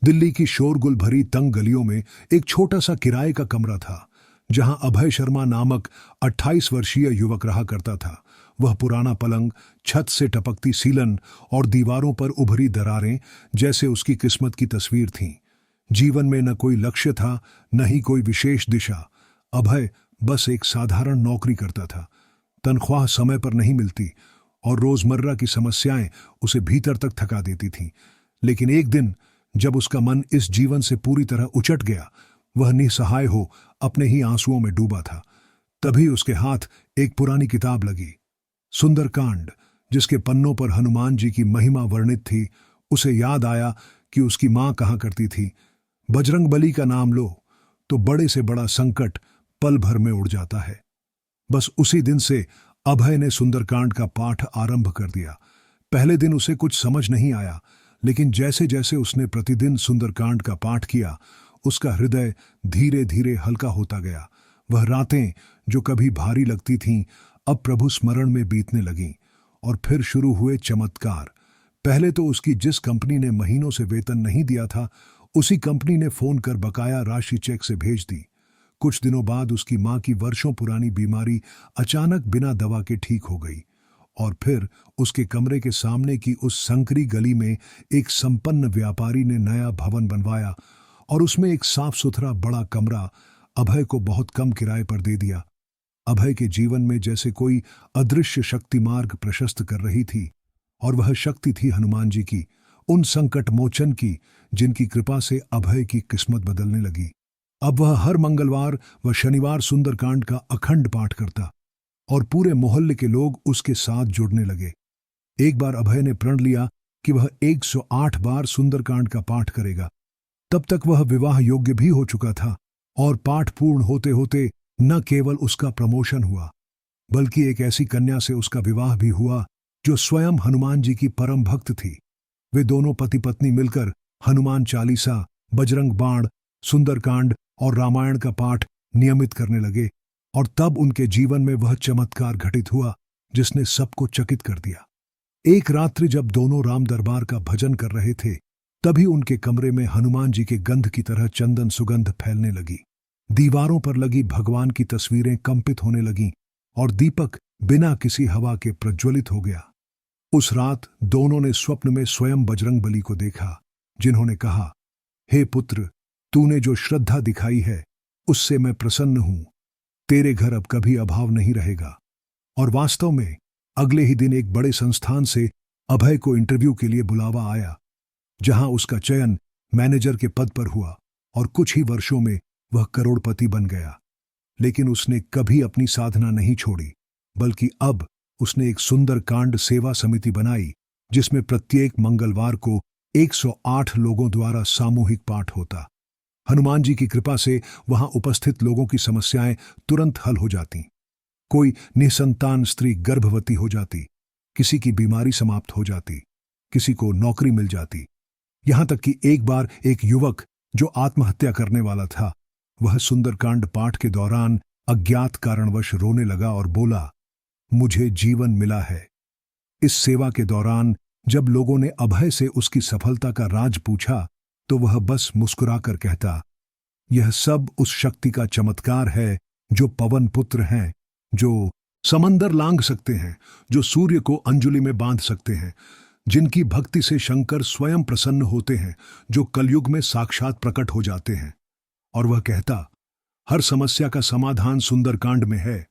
दिल्ली की शोरगुल भरी तंग गलियों में एक छोटा सा किराए का कमरा था, जहां अभय शर्मा नामक 28 वर्षीय युवक रहा करता था। वह पुराना पलंग, छत से टपकती सीलन और दीवारों पर उभरी दरारें जैसे उसकी किस्मत की तस्वीर थीं। जीवन में न कोई लक्ष्य था, न ही कोई विशेष दिशा। अभय बस एक साधारण नौकरी करता था। तनख्वाह समय पर नहीं मिलती और रोजमर्रा की समस्याएं उसे भीतर तक थका देती थीं। लेकिन एक दिन जब उसका मन इस जीवन से पूरी तरह उचट गया, वह निसहाय हो अपने ही आंसुओं में डूबा था, तभी उसके हाथ एक पुरानी किताब लगी, सुंदरकांड, जिसके पन्नों पर हनुमान जी की महिमा वर्णित थी। उसे याद आया कि उसकी मां कहा करती थी, बजरंगबली का नाम लो तो बड़े से बड़ा संकट पल भर में उड़ जाता है। बस उसी दिन से अभय ने सुंदरकांड का पाठ आरंभ कर दिया। पहले दिन उसे कुछ समझ नहीं आया, लेकिन जैसे जैसे उसने प्रतिदिन सुंदरकांड का पाठ किया, उसका हृदय धीरे धीरे हल्का होता गया। वह रातें जो कभी भारी लगती थीं, अब प्रभु स्मरण में बीतने लगीं। और फिर शुरू हुए चमत्कार। पहले तो उसकी जिस कंपनी ने महीनों से वेतन नहीं दिया था, उसी कंपनी ने फोन कर बकाया राशि चेक से भेज दी। कुछ दिनों बाद उसकी मां की वर्षों पुरानी बीमारी अचानक बिना दवा के ठीक हो गई। और फिर उसके कमरे के सामने की उस संकरी गली में एक संपन्न व्यापारी ने नया भवन बनवाया और उसमें एक साफ सुथरा बड़ा कमरा अभय को बहुत कम किराए पर दे दिया। अभय के जीवन में जैसे कोई अदृश्य शक्ति मार्ग प्रशस्त कर रही थी, और वह शक्ति थी हनुमान जी की, उन संकट मोचन की, जिनकी कृपा से अभय की किस्मत बदलने लगी। अब वह हर मंगलवार व शनिवार सुंदरकांड का अखंड पाठ करता और पूरे मोहल्ले के लोग उसके साथ जुड़ने लगे। एक बार अभय ने प्रण लिया कि वह 108 बार सुंदरकांड का पाठ करेगा। तब तक वह विवाह योग्य भी हो चुका था, और पाठ पूर्ण होते होते न केवल उसका प्रमोशन हुआ, बल्कि एक ऐसी कन्या से उसका विवाह भी हुआ जो स्वयं हनुमान जी की परम भक्त थी। वे दोनों पति पत्नी मिलकर हनुमान चालीसा, बजरंग बाण, सुंदरकांड और रामायण का पाठ नियमित करने लगे। और तब उनके जीवन में वह चमत्कार घटित हुआ जिसने सबको चकित कर दिया। एक रात्रि जब दोनों राम दरबार का भजन कर रहे थे, तभी उनके कमरे में हनुमान जी के गंध की तरह चंदन सुगंध फैलने लगी। दीवारों पर लगी भगवान की तस्वीरें कंपित होने लगीं और दीपक बिना किसी हवा के प्रज्वलित हो गया। उस रात दोनों ने स्वप्न में स्वयं बजरंगबली को देखा, जिन्होंने कहा, हे पुत्र, तूने जो श्रद्धा दिखाई है उससे मैं प्रसन्न हूं। तेरे घर अब कभी अभाव नहीं रहेगा। और वास्तव में अगले ही दिन एक बड़े संस्थान से अभय को इंटरव्यू के लिए बुलावा आया, जहां उसका चयन मैनेजर के पद पर हुआ और कुछ ही वर्षों में वह करोड़पति बन गया। लेकिन उसने कभी अपनी साधना नहीं छोड़ी, बल्कि अब उसने एक सुंदरकांड सेवा समिति बनाई, जिसमें प्रत्येक मंगलवार को 108 लोगों द्वारा सामूहिक पाठ होता। हनुमान जी की कृपा से वहां उपस्थित लोगों की समस्याएं तुरंत हल हो जाती। कोई निसंतान स्त्री गर्भवती हो जाती, किसी की बीमारी समाप्त हो जाती, किसी को नौकरी मिल जाती। यहां तक कि एक बार एक युवक जो आत्महत्या करने वाला था, वह सुंदरकांड पाठ के दौरान अज्ञात कारणवश रोने लगा और बोला, मुझे जीवन मिला है। इस सेवा के दौरान जब लोगों ने अभय से उसकी सफलता का राज पूछा, तो वह बस मुस्कुराकर कहता, यह सब उस शक्ति का चमत्कार है जो पवन पुत्र हैं, जो समंदर लांघ सकते हैं, जो सूर्य को अंजुलि में बांध सकते हैं, जिनकी भक्ति से शंकर स्वयं प्रसन्न होते हैं, जो कलयुग में साक्षात प्रकट हो जाते हैं। और वह कहता, हर समस्या का समाधान सुंदरकांड में है।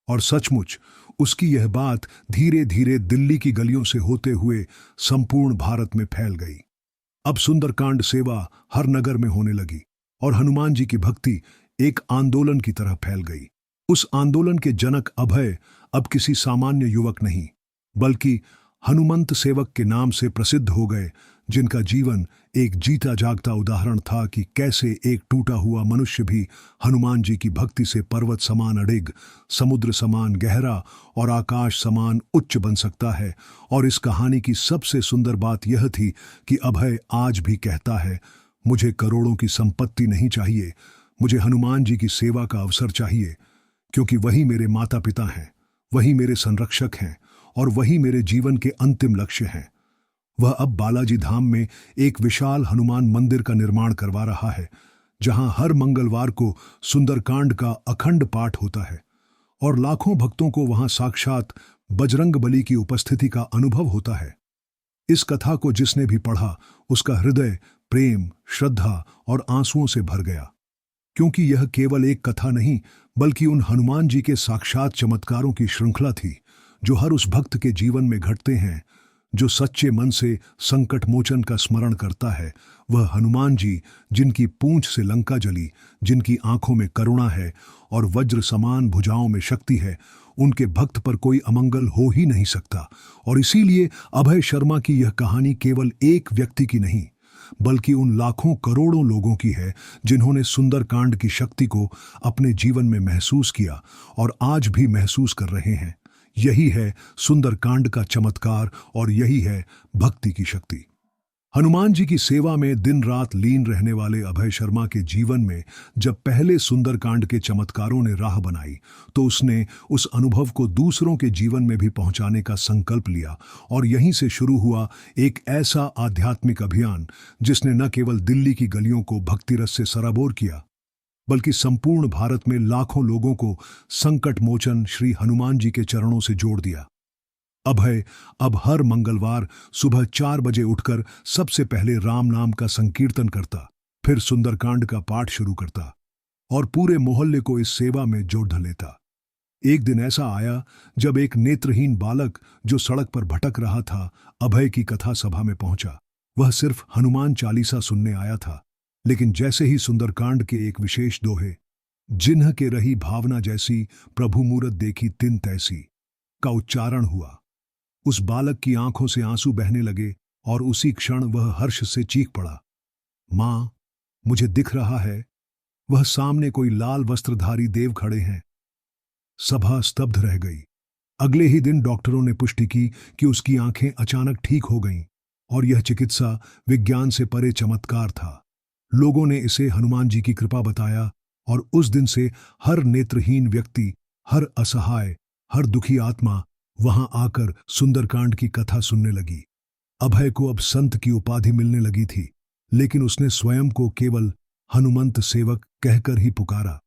और सचमुच उसकी यह बात धीरे धीरे दिल्ली की गलियों से होते हुए संपूर्ण भारत में फैल गई। अब सुंदरकांड सेवा हर नगर में होने लगी और हनुमान जी की भक्ति एक आंदोलन की तरह फैल गई। उस आंदोलन के जनक अभय अब किसी सामान्य युवक नहीं, बल्कि हनुमंत सेवक के नाम से प्रसिद्ध हो गए, जिनका जीवन एक जीता जागता उदाहरण था कि कैसे एक टूटा हुआ मनुष्य भी हनुमान जी की भक्ति से पर्वत समान अडिग, समुद्र समान गहरा और आकाश समान उच्च बन सकता है। और इस कहानी की सबसे सुंदर बात यह थी कि अभय आज भी कहता है, मुझे करोड़ों की संपत्ति नहीं चाहिए, मुझे हनुमान जी की सेवा का अवसर चाहिए, क्योंकि वही मेरे माता पिता हैं, वही मेरे संरक्षक हैं और वही मेरे जीवन के अंतिम लक्ष्य हैं। वह अब बालाजी धाम में एक विशाल हनुमान मंदिर का निर्माण करवा रहा है, जहां हर मंगलवार को सुंदरकांड का अखंड पाठ होता है और लाखों भक्तों को वहां साक्षात बजरंग बली की उपस्थिति का अनुभव होता है। इस कथा को जिसने भी पढ़ा, उसका हृदय प्रेम, श्रद्धा और आंसुओं से भर गया, क्योंकि यह केवल एक कथा नहीं, बल्कि उन हनुमान जी के साक्षात चमत्कारों की श्रृंखला थी, जो हर उस भक्त के जीवन में घटते हैं जो सच्चे मन से संकट मोचन का स्मरण करता है। वह हनुमान जी, जिनकी पूंछ से लंका जली, जिनकी आंखों में करुणा है और वज्र समान भुजाओं में शक्ति है, उनके भक्त पर कोई अमंगल हो ही नहीं सकता। और इसीलिए अभय शर्मा की यह कहानी केवल एक व्यक्ति की नहीं, बल्कि उन लाखों करोड़ों लोगों की है जिन्होंने सुंदरकांड की शक्ति को अपने जीवन में महसूस किया और आज भी महसूस कर रहे हैं। यही है सुंदरकांड का चमत्कार और यही है भक्ति की शक्ति। हनुमान जी की सेवा में दिन रात लीन रहने वाले अभय शर्मा के जीवन में जब पहले सुंदरकांड के चमत्कारों ने राह बनाई, तो उसने उस अनुभव को दूसरों के जीवन में भी पहुंचाने का संकल्प लिया और यहीं से शुरू हुआ एक ऐसा आध्यात्मिक अभियान जिसने न केवल दिल्ली की गलियों को भक्ति रस से सराबोर किया, बल्कि संपूर्ण भारत में लाखों लोगों को संकट मोचन श्री हनुमान जी के चरणों से जोड़ दिया। अभय अब हर मंगलवार सुबह 4 बजे उठकर सबसे पहले राम नाम का संकीर्तन करता, फिर सुंदरकांड का पाठ शुरू करता और पूरे मोहल्ले को इस सेवा में जोड़ लेता। एक दिन ऐसा आया जब एक नेत्रहीन बालक जो सड़क पर भटक रहा था, अभय की कथा सभा में पहुंचा। वह सिर्फ हनुमान चालीसा सुनने आया था, लेकिन जैसे ही सुंदरकांड के एक विशेष दोहे, जिन्ह के रही भावना जैसी, प्रभु मूरत देखी तिन तैसी, का उच्चारण हुआ, उस बालक की आंखों से आंसू बहने लगे और उसी क्षण वह हर्ष से चीख पड़ा, मां, मुझे दिख रहा है, वह सामने कोई लाल वस्त्रधारी देव खड़े हैं। सभा स्तब्ध रह गई। अगले ही दिन डॉक्टरों ने पुष्टि की कि उसकी आंखें अचानक ठीक हो गईं और यह चिकित्सा विज्ञान से परे चमत्कार था। लोगों ने इसे हनुमान जी की कृपा बताया और उस दिन से हर नेत्रहीन व्यक्ति, हर असहाय, हर दुखी आत्मा वहां आकर सुंदरकांड की कथा सुनने लगी। अभय को अब संत की उपाधि मिलने लगी थी, लेकिन उसने स्वयं को केवल हनुमंत सेवक कहकर ही पुकारा।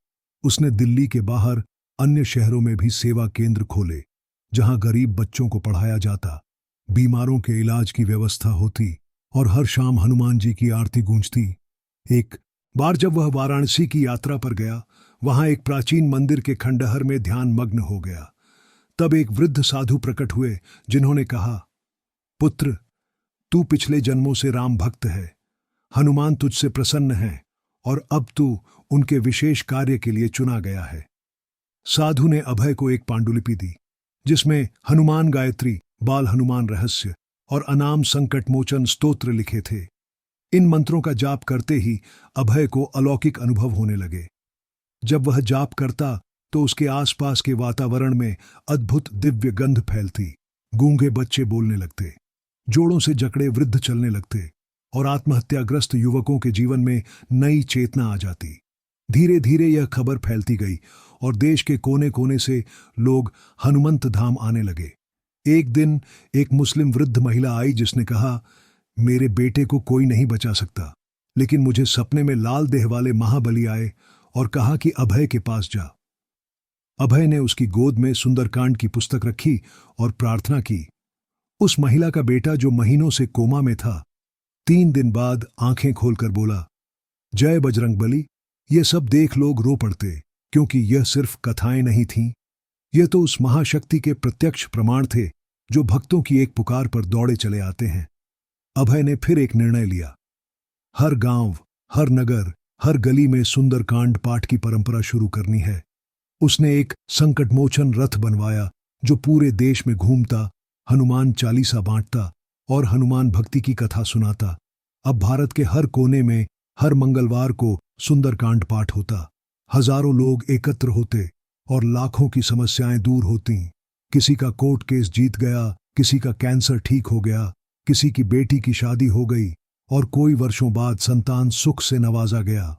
उसने दिल्ली के बाहर अन्य शहरों में भी सेवा केंद्र खोले, जहां गरीब बच्चों को पढ़ाया जाता, बीमारों के इलाज की व्यवस्था होती और हर शाम हनुमान जी की आरती गूंजती। एक बार जब वह वाराणसी की यात्रा पर गया, वहां एक प्राचीन मंदिर के खंडहर में ध्यान मग्न हो गया। तब एक वृद्ध साधु प्रकट हुए, जिन्होंने कहा, पुत्र, तू पिछले जन्मों से राम भक्त है, हनुमान तुझसे प्रसन्न है और अब तू उनके विशेष कार्य के लिए चुना गया है। साधु ने अभय को एक पांडुलिपि दी, जिसमें हनुमान गायत्री, बाल हनुमान रहस्य और अनाम संकट मोचन स्तोत्र लिखे थे। इन मंत्रों का जाप करते ही अभय को अलौकिक अनुभव होने लगे। जब वह जाप करता तो उसके आसपास के वातावरण में अद्भुत दिव्य गंध फैलती, गूंगे बच्चे बोलने लगते, जोड़ों से जकड़े वृद्ध चलने लगते और आत्महत्याग्रस्त युवकों के जीवन में नई चेतना आ जाती। धीरे धीरे यह खबर फैलती गई और देश के कोने कोने से लोग हनुमंत धाम आने लगे। एक दिन एक मुस्लिम वृद्ध महिला आई, जिसने कहा, मेरे बेटे को कोई नहीं बचा सकता, लेकिन मुझे सपने में लाल देह वाले महाबली आए और कहा कि अभय के पास जा। अभय ने उसकी गोद में सुंदरकांड की पुस्तक रखी और प्रार्थना की। उस महिला का बेटा, जो महीनों से कोमा में था, 3 दिन बाद आंखें खोलकर बोला, जय बजरंगबली। ये सब देख लोग रो पड़ते, क्योंकि यह सिर्फ कथाएं नहीं थीं, यह तो उस महाशक्ति के प्रत्यक्ष प्रमाण थे जो भक्तों की एक पुकार पर दौड़े चले आते हैं। अभय ने फिर एक निर्णय लिया। हर गांव, हर नगर, हर गली में सुंदरकांड पाठ की परंपरा शुरू करनी है। उसने एक संकटमोचन रथ बनवाया जो पूरे देश में घूमता, हनुमान चालीसा बांटता और हनुमान भक्ति की कथा सुनाता। अब भारत के हर कोने में हर मंगलवार को सुंदरकांड पाठ होता। हजारों लोग एकत्र होते और लाखों की समस्याएं दूर होती। किसी का कोर्ट केस जीत गया, किसी का कैंसर ठीक हो गया, किसी की बेटी की शादी हो गई और कोई वर्षों बाद संतान सुख से नवाजा गया।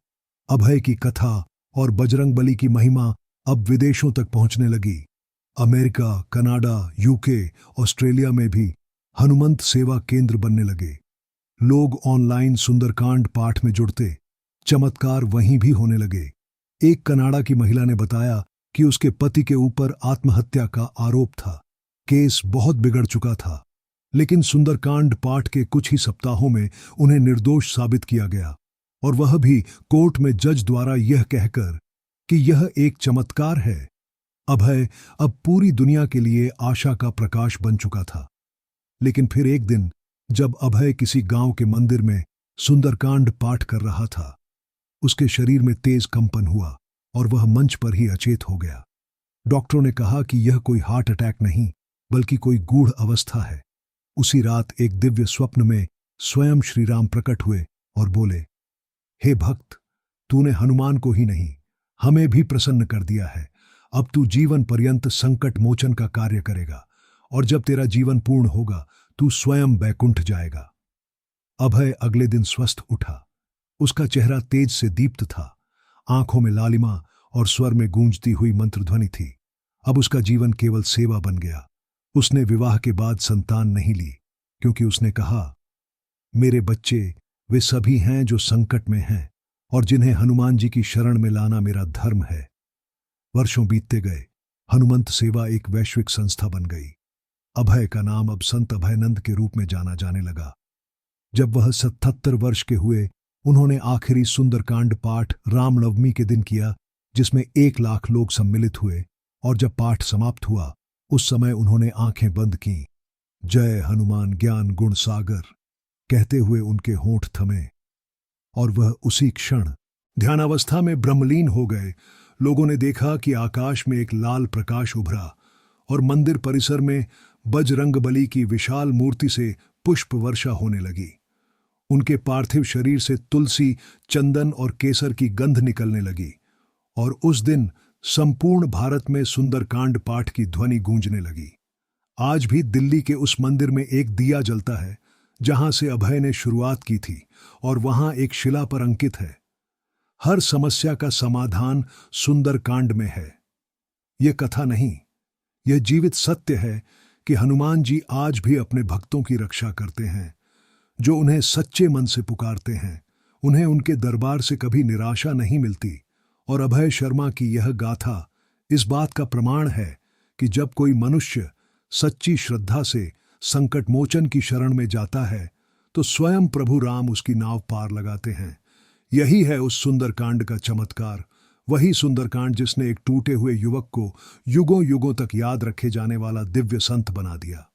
अभय की कथा और बजरंगबली की महिमा अब विदेशों तक पहुंचने लगी। अमेरिका, कनाडा, यूके, ऑस्ट्रेलिया में भी हनुमंत सेवा केंद्र बनने लगे। लोग ऑनलाइन सुंदरकांड पाठ में जुड़ते। चमत्कार वहीं भी होने लगे। एक कनाडा की महिला ने बताया कि उसके पति के ऊपर आत्महत्या का आरोप था। केस बहुत बिगड़ चुका था, लेकिन सुंदरकांड पाठ के कुछ ही सप्ताहों में उन्हें निर्दोष साबित किया गया, और वह भी कोर्ट में जज द्वारा यह कहकर कि यह एक चमत्कार है। अभय अब पूरी दुनिया के लिए आशा का प्रकाश बन चुका था। लेकिन फिर एक दिन जब अभय किसी गांव के मंदिर में सुंदरकांड पाठ कर रहा था, उसके शरीर में तेज कंपन हुआ और वह मंच पर ही अचेत हो गया। डॉक्टरों ने कहा कि यह कोई हार्ट अटैक नहीं, बल्कि कोई गूढ़ अवस्था है। उसी रात एक दिव्य स्वप्न में स्वयं श्री राम प्रकट हुए और बोले, हे भक्त, तूने हनुमान को ही नहीं, हमें भी प्रसन्न कर दिया है। अब तू जीवन पर्यंत संकट मोचन का कार्य करेगा, और जब तेरा जीवन पूर्ण होगा तू स्वयं बैकुंठ जाएगा। अभय अगले दिन स्वस्थ उठा। उसका चेहरा तेज से दीप्त था, आंखों में लालिमा और स्वर में गूंजती हुई मंत्रध्वनि थी। अब उसका जीवन केवल सेवा बन गया। उसने विवाह के बाद संतान नहीं ली, क्योंकि उसने कहा, मेरे बच्चे वे सभी हैं जो संकट में हैं और जिन्हें हनुमान जी की शरण में लाना मेरा धर्म है। वर्षों बीतते गए। हनुमंत सेवा एक वैश्विक संस्था बन गई। अभय का नाम अब संत अभयनंद के रूप में जाना जाने लगा। जब वह 77 वर्ष के हुए, उन्होंने आखिरी सुंदरकांड पाठ रामनवमी के दिन किया, जिसमें 1 लाख लोग सम्मिलित हुए। और जब पाठ समाप्त हुआ, उस समय उन्होंने आंखें बंद कीं। जय हनुमान ज्ञान गुण सागर कहते हुए उनके होंठ थमे, और वह उसी क्षण ध्यानावस्था में ब्रह्मलीन हो गए। लोगों ने देखा कि आकाश में एक लाल प्रकाश उभरा और मंदिर परिसर में बजरंगबली की विशाल मूर्ति से पुष्प वर्षा होने लगी। उनके पार्थिव शरीर से तुलसी, चंदन और केसर की गंध निकलने लगी, और उस दिन संपूर्ण भारत में सुंदरकांड पाठ की ध्वनि गूंजने लगी। आज भी दिल्ली के उस मंदिर में एक दिया जलता है जहां से अभय ने शुरुआत की थी, और वहां एक शिला पर अंकित है, हर समस्या का समाधान सुंदरकांड में है। यह कथा नहीं, यह जीवित सत्य है कि हनुमान जी आज भी अपने भक्तों की रक्षा करते हैं, जो उन्हें सच्चे मन से पुकारते हैं। उन्हें उनके दरबार से कभी निराशा नहीं मिलती। और अभय शर्मा की यह गाथा इस बात का प्रमाण है कि जब कोई मनुष्य सच्ची श्रद्धा से संकट मोचन की शरण में जाता है, तो स्वयं प्रभु राम उसकी नाव पार लगाते हैं। यही है उस सुंदरकांड का चमत्कार, वही सुंदरकांड जिसने एक टूटे हुए युवक को युगों युगों तक याद रखे जाने वाला दिव्य संत बना दिया।